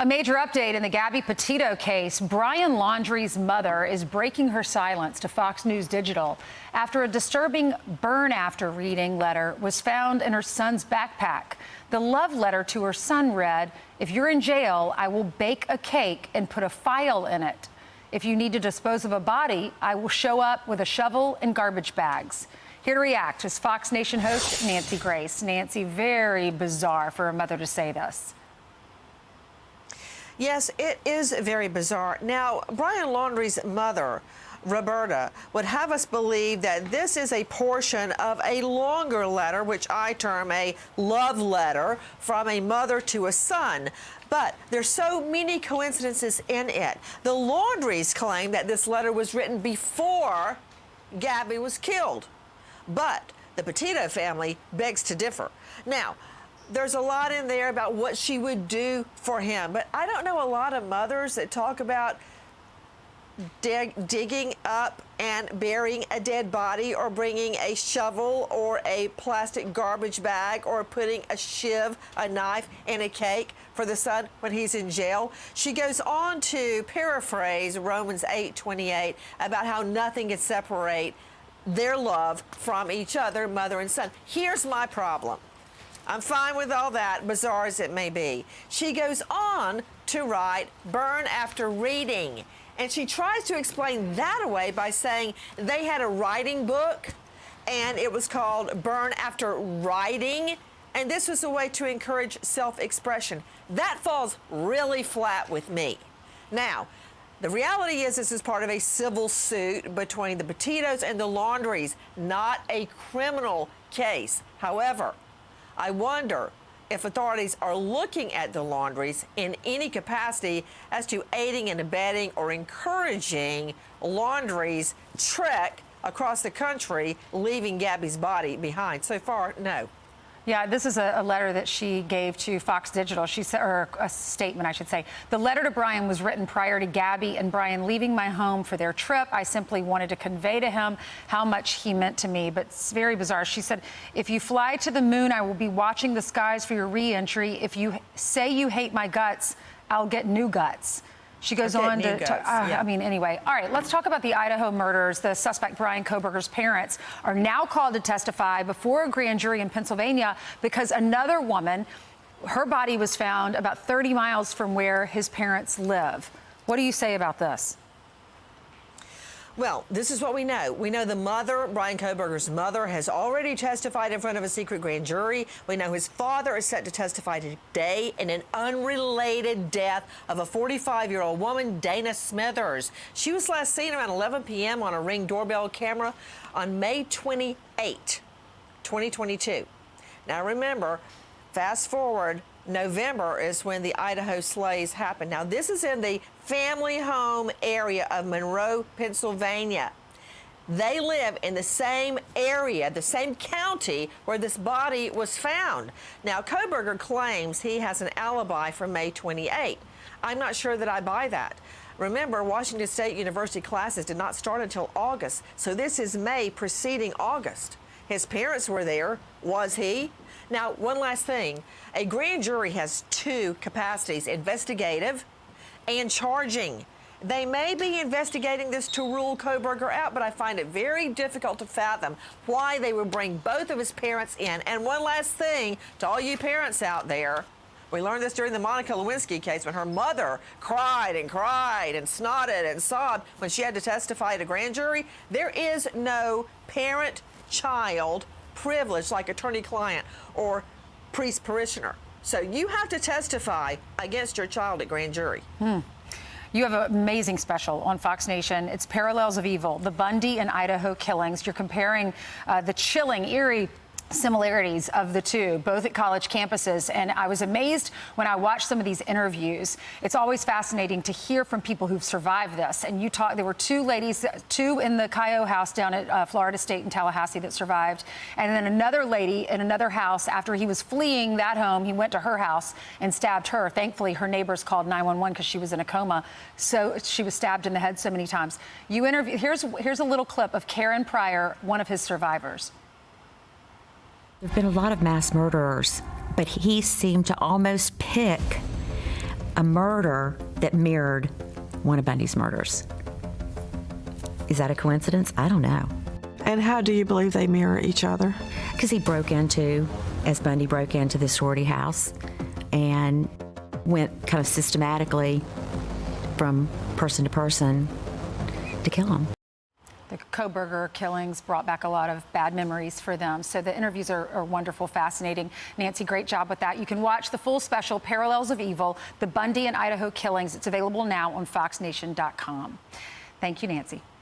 A major update in the Gabby Petito case. Brian Laundrie's mother is breaking her silence to Fox News Digital after a disturbing burn after reading letter was found in her son's backpack. The love letter to her son read, "If you're in jail, I will bake a cake and put a file in it. If you need to dispose of a body, I will show up with a shovel and garbage bags." Here to react is Fox Nation host Nancy Grace. Nancy, very bizarre for a mother to say this. Yes, it is very bizarre. Now, Brian Laundrie's mother, Roberta, would have us believe that this is a portion of a longer letter, which I term a love letter from a mother to a son. But there's so many coincidences in it. The Laundries claim that this letter was written before Gabby was killed. But the Petito family begs to differ. Now, there's a lot in there about what she would do for him, but I don't know a lot of mothers that talk about digging up and burying a dead body, or bringing a shovel or a plastic garbage bag, or putting a shiv, a knife, in a cake for the son when he's in jail. She goes on to paraphrase Romans 8:28 about how nothing can separate their love from each other, mother and son. Here's my problem. I'm fine with all that, bizarre as it may be. She goes on to write burn after reading, and she tries to explain that away by saying they had a writing book and it was called Burn After Writing, and this was a way to encourage self-expression. That falls really flat with me. Now, the reality is this is part of a civil suit between the Petitos and the Laundries, not a criminal case. However, I wonder if authorities are looking at the Laundries in any capacity as to aiding and abetting or encouraging Laundrie's trek across the country, leaving Gabby's body behind. So far, no. Yeah, this is a letter that she gave to Fox Digital. She said, or a statement, I should say. The letter to Brian was written prior to Gabby and Brian leaving my home for their trip. I simply wanted to convey to him how much he meant to me. But it's very bizarre. She said, "If you fly to the moon, I will be watching the skies for your re-entry. If you say you hate my guts, I'll get new guts." She goes on to, yeah. I mean, anyway. All right, let's talk about the Idaho murders. The suspect, Brian Kohberger's parents, are now called to testify before a grand jury in Pennsylvania because another woman, her body was found about 30 miles from where his parents live. What do you say about this? Well, this is what we know. We know the mother, Brian Kohberger's mother, has already testified in front of a secret grand jury. We know his father is set to testify today in an unrelated death of a 45-year-old woman, Dana Smithers. She was last seen around 11 p.m. on a Ring doorbell camera on May 28, 2022. Now remember, fast forward, November is when the Idaho slays happened. Now, this is in the family home area of Monroe, Pennsylvania. They live in the same area, the same county where this body was found. Now, Kohberger claims he has an alibi from May 28. I'm not sure that I buy that. Remember, Washington State University classes did not start until August, so this is May preceding August. His parents were there. Was he? Now, one last thing. A grand jury has two capacities, investigative and charging. They may be investigating this to rule Kohberger out, but I find it very difficult to fathom why they would bring both of his parents in. And one last thing to all you parents out there. We learned this during the Monica Lewinsky case when her mother cried and snotted and sobbed when she had to testify at a grand jury. There is no parent-child privilege like attorney-client or priest-parishioner. So you have to testify against your child at grand jury. You have an amazing special on Fox Nation. It's Parallels of Evil, the Bundy and Idaho killings. You're comparing the chilling, eerie similarities of the two, both at college campuses. And I was amazed when I watched some of these interviews. It's always fascinating to hear from people who've survived this. And you talk, there were two ladies, two in the Cayo house down at Florida State in Tallahassee that survived. And then another lady in another house, after he was fleeing that home, he went to her house and stabbed her. Thankfully, her neighbors called 911 because she was in a coma. So she was stabbed in the head so many times. You interview, here's a little clip of Karen Pryor, one of his survivors. There have been a lot of mass murderers, but he seemed to almost pick a murder that mirrored one of Bundy's murders. Is that a coincidence? I don't know. And how do you believe they mirror each other? Because he broke into, as Bundy broke into the sorority house and went kind of systematically from person to person to kill him. The Kohberger killings brought back a lot of bad memories for them. So the interviews are wonderful, fascinating. Nancy, great job with that. You can watch the full special, Parallels of Evil, the Bundy and Idaho killings. It's available now on foxnation.com. Thank you, Nancy.